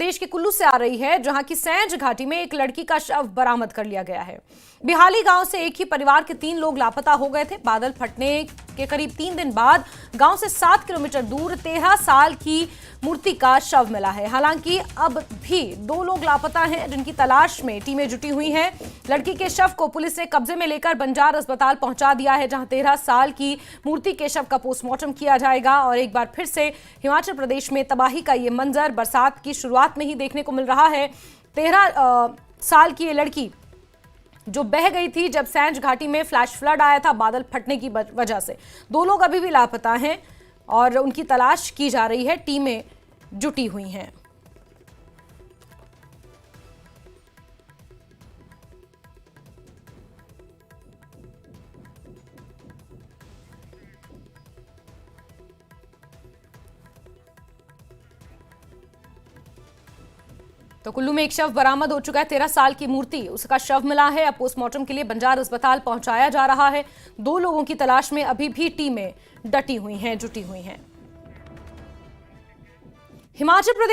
प्रदेश के कुल्लू से आ रही है, जहां की सैंज घाटी में एक लड़की का शव बरामद कर लिया गया है। बिहाली गांव से एक ही परिवार के 3 लोग लापता हो गए थे। बादल फटने के करीब 3 दिन बाद गांव से 7 किलोमीटर दूर 13 साल की मूर्ति का शव मिला है। हालांकि अब भी 2 लोग लापता हैं, जिनकी तलाश में टीमें जुटी हुई हैं। लड़की के शव को पुलिस ने कब्जे में लेकर बंजार अस्पताल पहुंचा दिया है, जहां 13 साल की मूर्ति के शव का पोस्टमार्टम किया जाएगा। और एक बार फिर से हिमाचल प्रदेश में तबाही का ये मंजर बरसात की शुरुआत में ही देखने को मिल रहा है। 13 साल की ये लड़की जो बह गई थी जब सैंज घाटी में फ्लैश फ्लड आया था बादल फटने की वजह से। 2 लोग अभी भी लापता हैं और उनकी तलाश की जा रही है, टीमें जुटी हुई हैं। तो कुल्लू में एक शव बरामद हो चुका है। 13 साल की मूर्ति, उसका शव मिला है। अब पोस्टमार्टम के लिए बंजार अस्पताल पहुंचाया जा रहा है। 2 लोगों की तलाश में अभी भी टीमें डटी हुई हैं, जुटी हुई हैं। हिमाचल प्रदेश